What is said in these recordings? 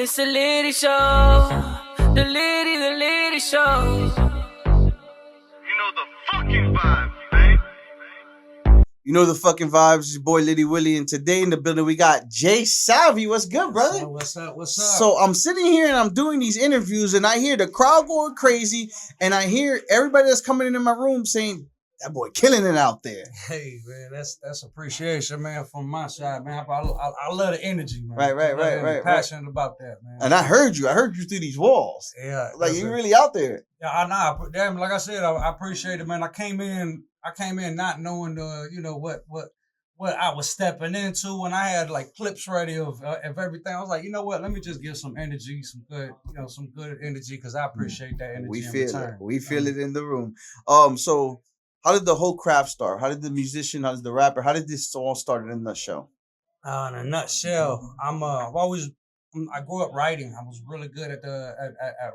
It's the Litty Show. The Litty Show. You know the fucking vibes, man. You know the fucking vibes. It's your boy Litty Willie, and today in the building we got Jay Salvi. What's good, brother? What's up? So I'm sitting here and I'm doing these interviews, and I hear the crowd going crazy, and I hear everybody that's coming into my room saying that boy killing it out there. Hey, man, that's appreciation, man, from my side, man. I love the energy, man. Right. Passionate about that, man. And I heard you through these walls. Yeah, Like you really out there. Yeah, I know. Damn, like I said, I appreciate it, man. I came in not knowing what I was stepping into, and I had like clips ready of everything. I was like, you know what? Let me just give some energy, some good energy, because I appreciate that energy. We in feel return. it. We feel it in the room. So how did the whole craft start? How did the musician? How did the rapper? How did this all start in a nutshell? In a nutshell, I grew up writing. I was really good at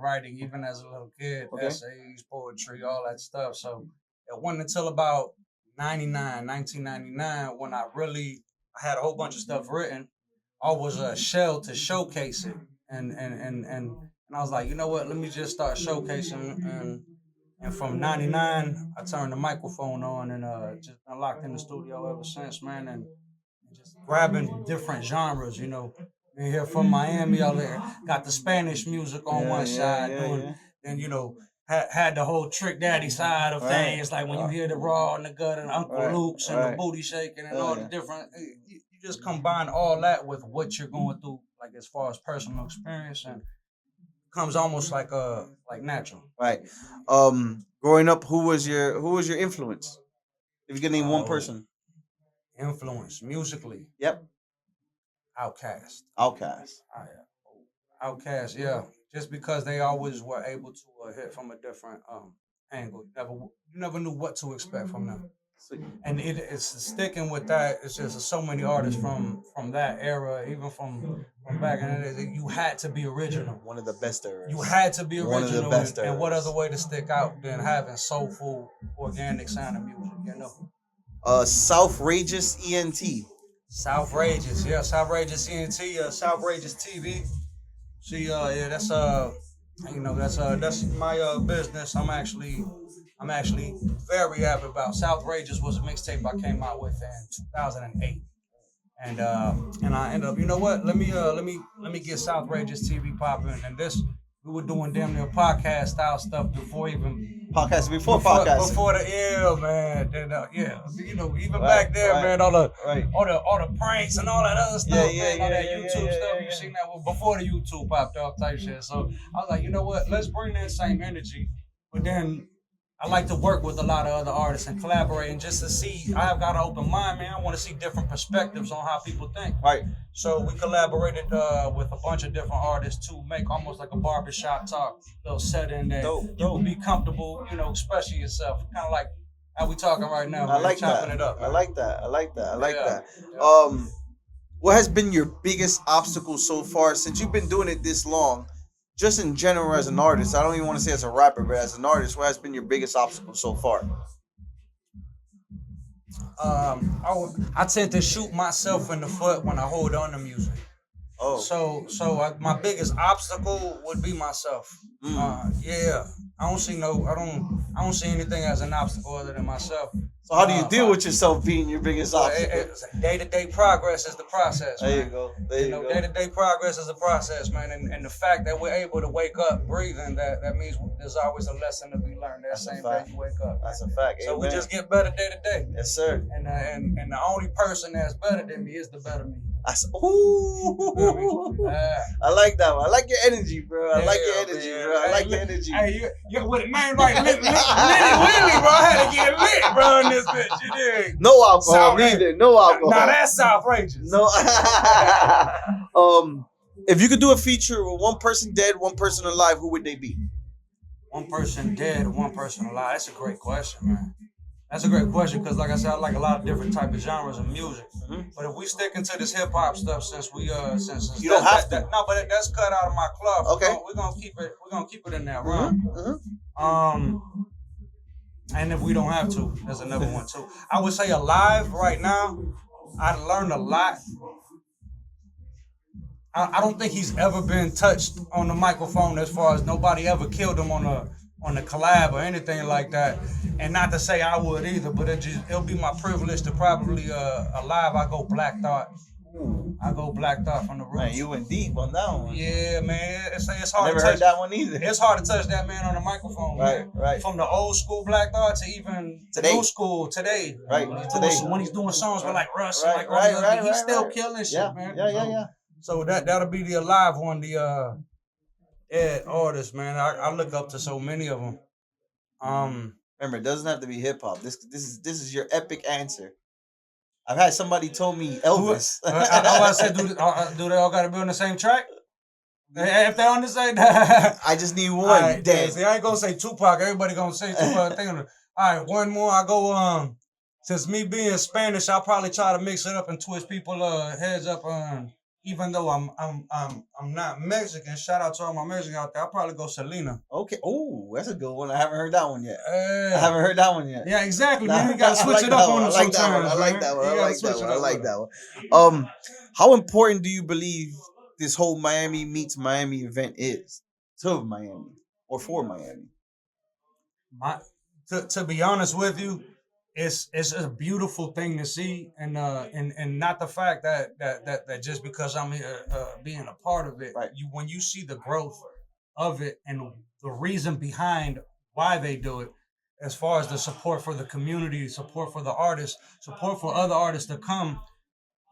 writing, even as a little kid. Okay. Essays, poetry, all that stuff. So it wasn't until about 1999, when I had a whole bunch of stuff written. I was a shell to showcase it, and I was like, you know what? Let me just start showcasing. And from 99, I turned the microphone on and just been locked in the studio ever since, man. And just grabbing different genres, you know. And here from Miami, I got the Spanish music on one side, and you know, had the whole Trick Daddy side of things, like when you hear the Raw and the Gut and Uncle Luke's and the booty shaking and all the different. You just combine all that with what you're going through, like as far as personal experience, and comes almost like natural. Right. Growing up, who was your influence? If you could name one person. Influence musically. Yep. Outkast. Outkast, yeah. Just because they always were able to hit from a different angle. You never knew what to expect from them. And it's sticking with that. It's just so many artists from that era, even from back in the day. You had to be original. One of the best eras. You had to be original. One of the best eras. And what other way to stick out than having soulful, organic sounding music, you know? Southrageous ENT. Southrageous, yeah. Southrageous ENT, Southrageous TV. See, yeah, that's my business. I'm actually very happy about. Southrageous was a mixtape I came out with in 2008, and I ended up, you know what? Let me get Southrageous TV popping, and this we were doing damn near podcast style stuff before podcasting. Before the man. Then you know, even back there, man, all the pranks and all that other stuff, all that YouTube stuff. You seen that before the YouTube popped off type shit. So I was like, you know what? Let's bring that same energy, but then I like to work with a lot of other artists and collaborate, and just to see, I've got an open mind, man. I want to see different perspectives on how people think. Right. So we collaborated with a bunch of different artists to make almost like a barbershop talk little setting that you would be comfortable, you know, expressing yourself, kind of like how we talking right now. I like chopping that. It up. I like that. Yeah. What has been your biggest obstacle so far since you've been doing it this long? Just in general, as an artist, I don't even want to say as a rapper, but as an artist, what has been your biggest obstacle so far? I tend to shoot myself in the foot when I hold on to music. Oh. So my biggest obstacle would be myself. Yeah. I don't see anything as an obstacle other than myself. So how do you deal with yourself being your biggest obstacle? Day-to-day progress is the process. There man. you go. Day-to-day progress is a process, man. And the fact that we're able to wake up breathing, that means there's always a lesson to be learned that same day you wake up. That's a fact. So we just get better day to day. Yes, sir. And the only person that's better than me is the better me. I like that one. I like your energy, bro. I like your energy, bro. I like your energy. Hey, you with a name like Litty Willie, bro. I had to get lit, bro, in this bitch. You dig? No alcohol, neither. No alcohol. Now that's outrageous. No. If you could do a feature with one person dead, one person alive, who would they be? One person dead, one person alive. That's a great question, man. That's a great question because, like I said, I like a lot of different type of genres of music. Mm-hmm. But if we stick into this hip hop stuff, since you don't have to. No, but that's cut out of my club. Okay, we're gonna keep it. We're gonna keep it in that realm. Mm-hmm. And if we don't have to, there's another one too. I would say alive right now. I learned a lot I don't think he's ever been touched on the microphone as far as nobody ever killed him on a collab or anything like that. And not to say I would either, but it'll be my privilege to probably alive. I go Black Thought. I go Black Thought from the roots. Man, you went deep on that one. Yeah, man. It's I hard never to touch heard that one either. It's hard to touch that man on the microphone, man. Right. From the old school Black Thought to even Today. new school today. Right, When he's doing songs with like Russ, Right, like right, he's still right. killing shit, Yeah, man. yeah. So that'll be the alive one, the dead artist, man. I look up to so many of them. Remember, it doesn't have to be hip hop. This is your epic answer. I've had somebody told me Elvis. I said, do they all got to be on the same track? If they're on the same, I just need one. Right, dead. see, I ain't gonna say Tupac. Everybody gonna say Tupac. All right, one more. I go. Since me being Spanish, I'll probably try to mix it up and twist people heads up. Even though I'm not Mexican. Shout out to all my Mexicans out there. I'll probably go Selena. Okay. Oh, that's a good one. I haven't heard that one yet. I haven't heard that one yet. Yeah, exactly, man. You gotta switch it up on them sometimes. I like that one. How important do you believe this whole Miami meets Miami event is to Miami or for Miami? To be honest with you, it's a beautiful thing to see, and not the fact that just because I'm here being a part of it, right. When you see the growth of it and the reason behind why they do it, as far as the support for the community, support for the artists, support for other artists to come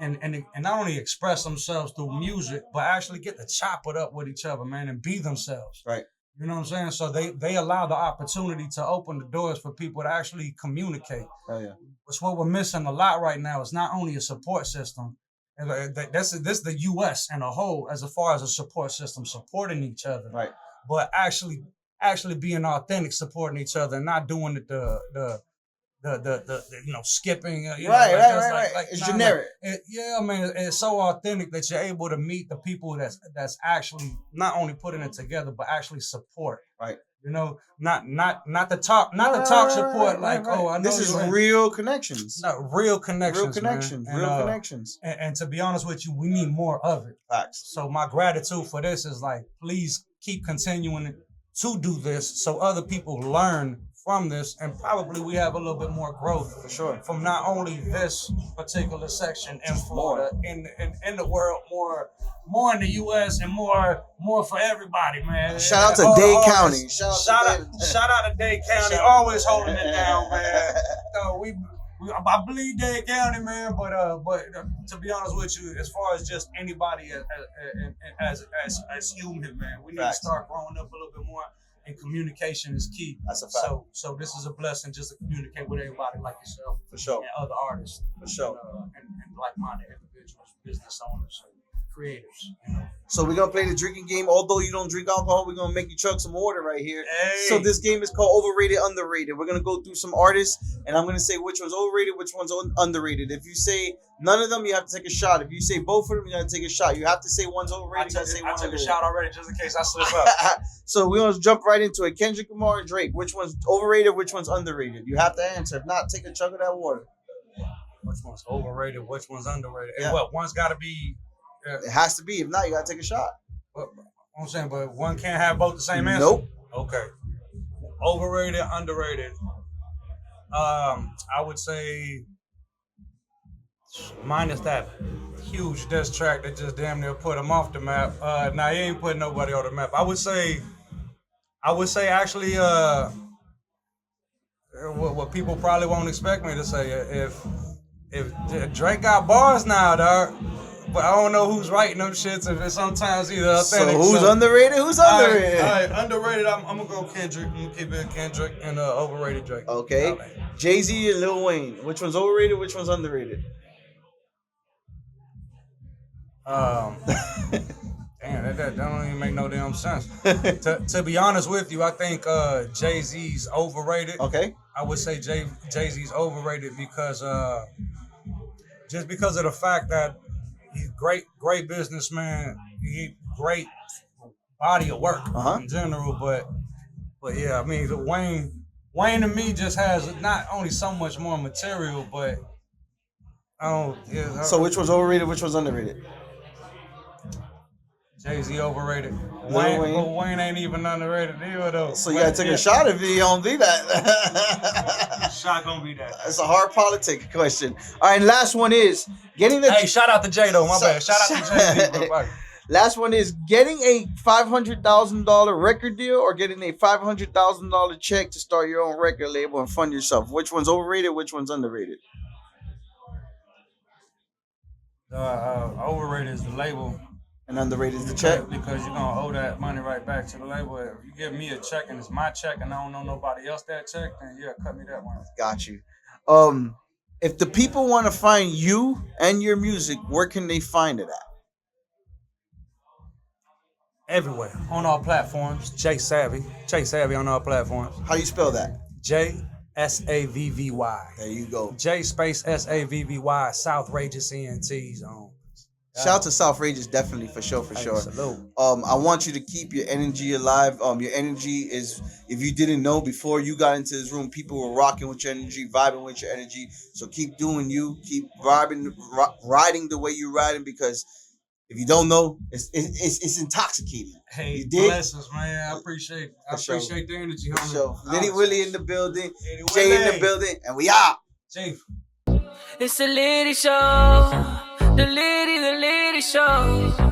and not only express themselves through music, but actually get to chop it up with each other, man, and be themselves. Right. You know what I'm saying? So they allow the opportunity to open the doors for people to actually communicate. Oh yeah. It's what we're missing a lot right now. It's not only a support system. This is the U.S. and a whole, as far as a support system, supporting each other. Right. But actually being authentic, supporting each other, and not doing it the skipping. Right. It's generic. It's so authentic that you're able to meet the people that's actually not only putting it together, but actually support. Right. You know, not the talk, support. Like, oh, I know this is real connections. No, real connections. Real connections. And to be honest with you, we need more of it. Facts. So my gratitude for this is like, please keep continuing to do this so other people learn from this, and probably we have a little bit more growth for sure from not only this particular section in Florida, in the world, more in the U.S. and more for everybody, man. Shout out to Dade County. Shout out to Dade County, always holding it down, man. I believe Dade County, man, but to be honest with you, as far as just anybody as human, man, we need to start growing up a little bit more. And communication is key. That's a fact. So this is a blessing just to communicate with everybody like yourself. For sure. And other artists. For sure. And like-minded individuals, business owners, creators. You know? So we're going to play the drinking game. Although you don't drink alcohol, we're going to make you chug some water right here. Hey. So this game is called Overrated, Underrated. We're going to go through some artists, and I'm going to say which one's overrated, which one's underrated. If you say none of them, you have to take a shot. If you say both of them, you got to take a shot. You have to say one's overrated. I took a shot already just in case I slip up. So we're going to jump right into it. Kendrick Lamar and Drake. Which one's overrated, which one's underrated? You have to answer. If not, take a chug of that water. Which one's overrated, which one's underrated? Yeah. And what, one's got to be... It has to be. If not, you got to take a shot. I'm saying, but one can't have both the same answer? Nope. Okay. Overrated, underrated. I would say minus that huge diss track that just damn near put him off the map. Nah, he ain't putting nobody on the map. I would say actually what people probably won't expect me to say. If Drake got bars now, dog. But I don't know who's writing them shits. If it's sometimes either authentic. So who's underrated? Who's underrated? All right, underrated. I'm gonna go Kendrick. I'm gonna keep it Kendrick, and overrated Drake. Okay. Jay-Z and Lil Wayne. Which one's overrated? Which one's underrated? Damn, that don't even make no damn sense. To be honest with you, I think Jay-Z's overrated. Okay. I would say Jay-Z's overrated because just because of the fact that he's great businessman. He great body of work in general, but yeah, I mean, Wayne to me just has not only so much more material, but So which one's overrated? Which one's underrated? Jay-Z overrated. Lil Wayne. But Wayne ain't even underrated either though. So you gotta take a shot if you don't do that. Shot gonna be that. That's a hard politic question. All right, last one is getting the. Hey, shout out to Jay though. My bad. Shout out to Jay-Z, bro. Last one is getting a $500,000 record deal or getting a $500,000 check to start your own record label and fund yourself. Which one's overrated? Which one's underrated? Overrated is the label. And underrated is the check. Because you're gonna owe that money right back to the label. If you give me a check and it's my check and I don't know nobody else that check, then yeah, cut me that one. Got you. If the people want to find you and your music, where can they find it at? Everywhere on all platforms. Jay Savvy on all platforms. How you spell that? JSAVVY. There you go. J space SAVVY. Southrageous ENTs on. Shout out to Southrageous, definitely, for sure. Salute. I want you to keep your energy alive. Your energy is, if you didn't know before you got into this room, people were rocking with your energy, vibing with your energy. So keep doing you, keep riding the way you're riding, because if you don't know, it's intoxicating. Hey, you dig? Bless us, man. I appreciate the energy, homie. So Litty Willie in the building, Litty Jay in Willie. the building, and we out. Chief. It's the Litty Show. The Litty Show.